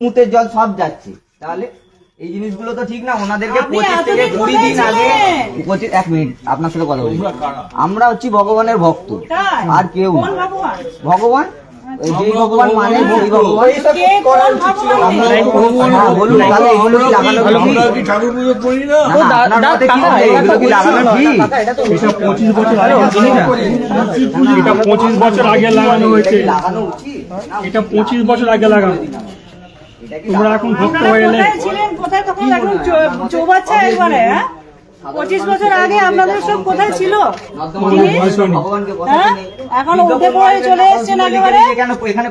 মুতের জল সব যাচ্ছে, তাহলে এই জিনিসগুলো তো ঠিক না। ওনাদেরকে 25 থেকে 20 দিন আগে 1 মিনিট আপনার সাথে কথা বলি। আমরা হচ্ছি ভগবানের ভক্ত, আর কেউ ভগবান যেই ভগবান মানে সেই ভগবান। বলুন তাহলে এগুলো কি লাগানো ঠিক? ঠাকুর পুজো করি না, আপনার মতে কি হয় এগুলো কি লাগানো ঠিক? এটা 25 বছর আগে, এটা 25 বছর আগে লাগানো হয়েছে, লাগানো উচিত। এটা 25 বছর আগে লাগানো। তোমরা এখন ভক্ত হয়ে এলে কোথায় তখন এখন চৌবাচ্চা একবারে 25 বছর আগে আপনাদের সব কোথায় ছিল? এখন উঠে পড়ে চলে এসছেন একেবারে।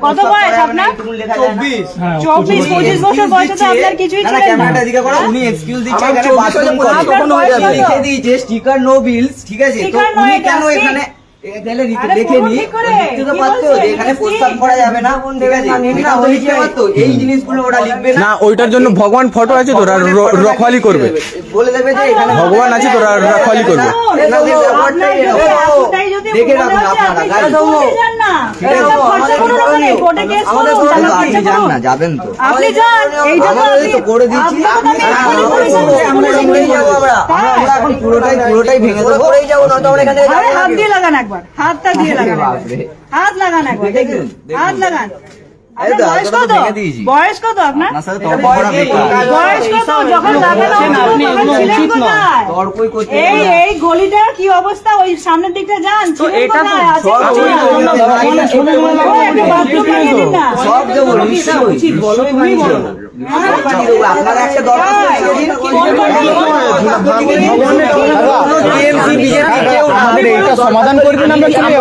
কত বয়স আপনার? 24-25 বছর বয়সে তো আপনার কিছুই ছিল না। ক্যামেরাটা দিকে করো। উনি এক্সকিউজ দিচ্ছে এখানে বাথরুম করে লিখে দিয়েছে স্টিকার নো বিলস, ঠিক আছে? তো উনি কেন এখানে এখানে লিখে নি লিখতে তো পারতো এখানে প্রস্তাব করা যাবে না, ঠিক আছে? এটা তো লিখতে পারতো, এই জিনিসগুলো ওরা লিখবে না। না, ওইটার জন্য ভগবান ফটো আছে, তোরা রখওয়ালি করবে, বলে দেবে যে এখানে ভগবান আছে, তোরা রখওয়ালি করবে। দেখে রাখুন আপনারা, আপনি যান না, যাবেন তো আপনি যান, এইটা তো আমাদের তো করে দিচ্ছি। আমরা এখন পুরোটাই ভেঙে দেবো। হাত দিয়ে লাগান একবার, হাতটা দিয়ে লাগান, হাত লাগান একবার, দেখুন হাত লাগান। আপনার বয়স কত? বয়স কত আপনার? বয়স কত? যখন লাগানো তখন ছিলেন কোথায়? এই গলিটার কি অবস্থা? ওই সামনের দিকটা যান, ছিলেন কোথায়? আছে সব দেবো আপনারা একটা দরকার এটা সমাধান করবেন, আমরা চলে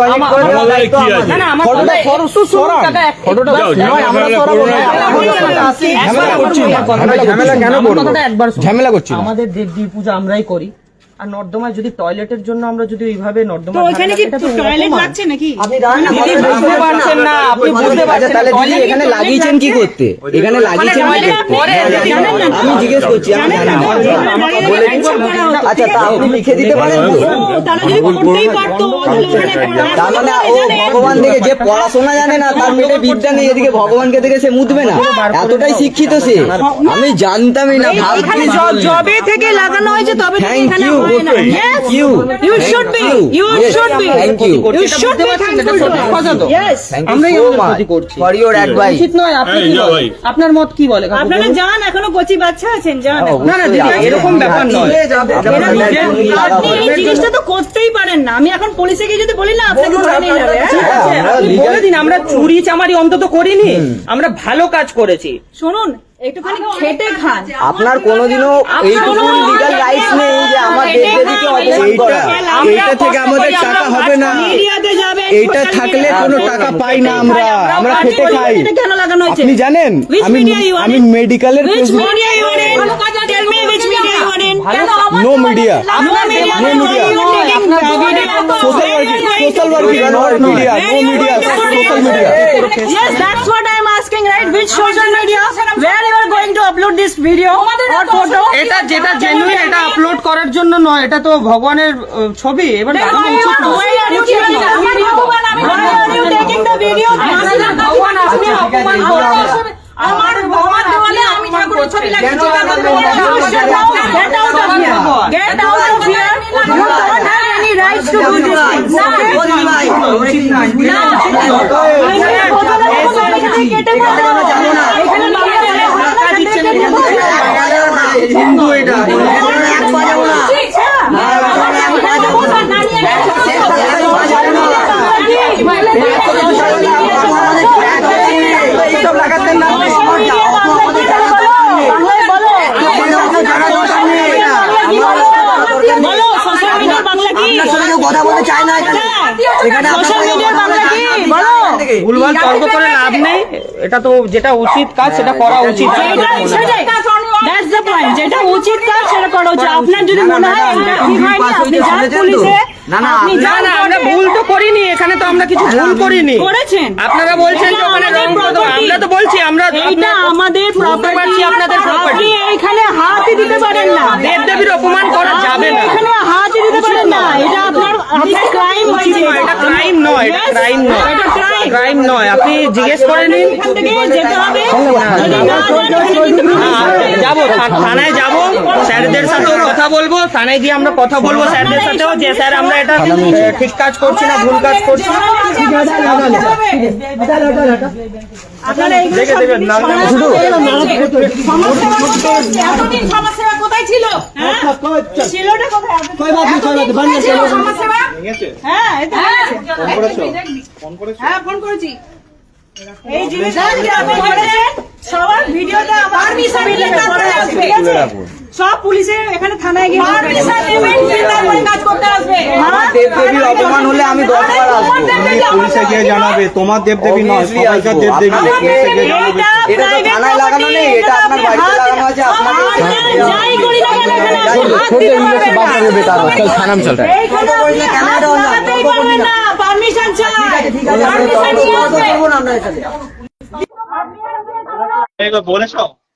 ঝামেলা করছি। আমাদের দেবদেবী পূজা আমরাই করি, আর নর্দমায় যদি টয়লেটের জন্য আমরা যদি ওইভাবে নর্দমা তো ওখানে কি টয়লেট লাগছে নাকি? আপনি দাঁড়ান, বুঝতে পারছেন না, আপনি বুঝতে পারছেন তাহলে দিদি এখানে লাগিয়েছেন কি করতে? এখানে লাগিয়েছেন কি করতে? আমি জিজ্ঞেস করছি, আমি জানি না। আচ্ছা, তা আপনি লিখে দিতে পারেন তো? তারা যদি করতেই পারতো, তার মানে ও ভগবান থেকে যে পড়াশোনা জানে না, তার পেটে বিদ্যা নেই, এদিকে ভগবানকে দেখে সে মুতবে না? এতটাই শিক্ষিত সে, আমি জানতামই না। এখানে জবে থেকে লাগানো হয়েছে, তবে থেকে এখানে হয় না। Yes, you should be, you should be, Thank you. you should be thankful to us. Yes, আমরা ফর ইওর অ্যাডভাইস। উচিত নয়। আপনি কি বলেন? আপনার মত কি বলে? আপনারা যান, এখনো কচি বাচ্চা আছেন, যান। না না দিদি, এরকম ব্যাপার নয়। আপনি এই জিনিসটা তো করতেই পারেন না। আমি এখন পুলিশে গিয়ে যদি বলি না, আপনাকে ধরে নিয়ে যাবে। আপনি বলে দিন, আমরা চুরি চামারি অন্তত করিনি, আমরা ভালো কাজ করেছি। শুনুন, একটুখানি খেটে খান। আপনার কোনোদিনও এইটুকু লিগ্যাল রাইটস নেই যে আমার দেবদেবীকে অপমান করা। এইটা থেকে আমাদের টাকা হবে না, মিডিয়াতে যাবেন, এইটা থাকলে কোনো টাকা পাই না, আমরা খেটে খাই। কেন লাগানো হয়েছে? আপনি জানেন আমি মেডিকেলের Which media you are in? Tell me which media you are in? No media, social working, not media, no media, social media. Yes, that's what I am asking, right? Which social media? Where you are going to upload this video or photo? এটা যেটা genuine, এটা upload করার জন্য নয়, এটা তো ভগবানের ছবি। এবার Why are you taking the video? ভগবান আপনি অপমান করছেন। আমার ভগবান দেওয়ালে আমি ঠাকুরের ছবি লাগিয়েছি। Get out of here. Get out of here. You don't have any rights to do this thing. Hindu এটা এইসব লাগাতেন না। কথা বলতে চায় না এখানে। ভুলভাল তর্ক করে লাভ নেই, এটা তো যেটা উচিত কাজ সেটা করা উচিত। That's the point. যেটা উচিত কাজ সেটা করা উচিত। আপনার যদি মনে হয় এটা ঠিক হয়নি, আপনি যান পুলিশে। আপনি যান, আমরা ভুল তো করিনি, এখানে তো আমরা কিছু ভুল করিনি। করেছেন। আপনারা বলছেন যে ওখানে রং করতে, আমরা তো বলছি আমরা এটা আমাদের প্রপার্টি, আপনাদের প্রপার্টি। আপনি এখানে হাতই দিতে পারেন না। দেবদেবীর অপমান করা যাবে না, এখানে হাতই দিতে পারেন না। এটা আপনার ক্রাইম হয়েছে। এটা ক্রাইম নয়, এটা ক্রাইম নয়, ক্রাইম নয়। আপনি জিজ্ঞেস করে নিন। এখান থেকে যেতে হবে। যদি না যাবো থানায়, যাবো স্যারদের সাথেও কথা বলবো, থানায় গিয়ে আমরা কথা বলবো স্যারদের সাথেও যে স্যার আমরা এটা ঠিক কাজ করছি না, ভুল কাজ করছি। আপনারা এইগুলো সব জিনিস এতদিন সমাজসেবা কোথায় ছিল? ছিলটা কোথায়? ছিল সমাজসেবা? হ্যাঁ, এই তো হ্যাঁ, ফোন করেছি। এই জিনিসটা আপনি করেছেন, সবার ভিডিওটা আমার ঠিক আছে? সব পুলিশের এখানে থানায় গিয়ে কাজ করতে আসবে। আমার দেবদেবীর অপমান হলে আমি 10 বার আসবো। পুলিশে গিয়ে জানাবে, তোমার দেবদেবী নয়, সবাইকার দেবদেবী। এটা তো থানায় লাগানো নেই, এটা আপনার বাড়িতে লাগানো আছে। আপনাদের যাই করি না কেন এখানে হাত দিতে পারবেন না। এইখানে হাত লাগাতেই পারবেন না, পারমিশন চাই। পারমিশন নিয়ে আসবে।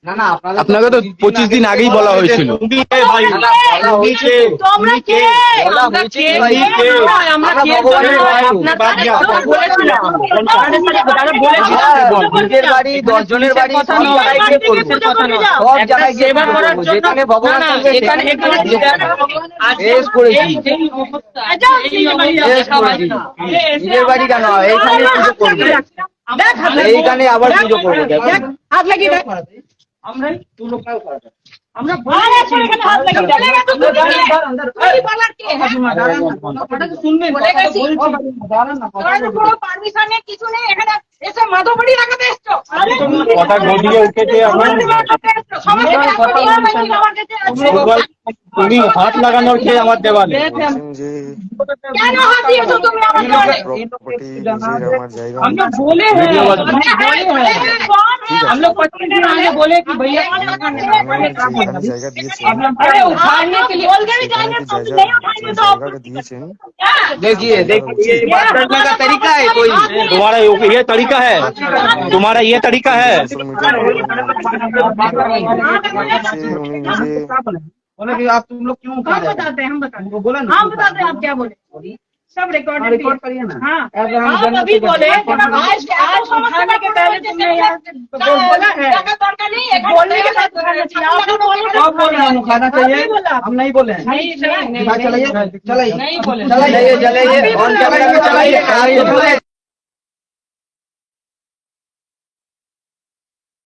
না না, আপনাকে তো 25 দিন আগেই বলা হয়েছিল। তোমরা কে? আমরা কে? নিজের বাড়ি 10 জনের বাড়ি সব জায়গায় গিয়ে করবো। সব জায়গায় গিয়ে করবো। যেখানে ভগবান থাকবে সেখানে শেষ করেছি। শেষ করেছি। নিজের বাড়ি কেন, এইখানে পুজো করবো, এইখানে আবার পুজো করবো। হাত লাগিয়ে দেখ। আমরা বলে এখানে হাত লাগিয়ে চলে গেছে তো ওই বলার কি? শুনবেন কোনো পারমিশন নেই, কিছু নেই, এখানে এসে মাধববাড়ি লাগাতে এসছো। কথা গদিয়ে উঠেছে এখন। তুমি হাত লাগানোর খেয়ে আমার দেওয়ালে কেন হাত দিয়েছো তুমি আমার দেওয়ালে? আমরা বলে हम लोग 25 दिन आगे बोले कि भैया अरे उठाने के लिए बोल के भी जाएंगे तो नहीं उठाएंगे तो देखिए देखिए, बात करने का तरीका है कोई। तुम्हारा ये तरीका है, तुम्हारा ये तरीका है। बोले कि आप तुम लोग क्यों हम बताते हैं, हम बताते हैं आप क्या बोले, सब रिकॉर्ड करिए ना। हाँ, आप अभी बोले आज उठाने के पहले तुमने यहाँ बोला है, बोलने के साथ आप बोल रहे हो खाना चाहिए, हम नहीं बोले हैं। नहीं चलाइए चलाइए नहीं बोले, चलाइए चलाइए, ऑन कैमरा में चलाइए।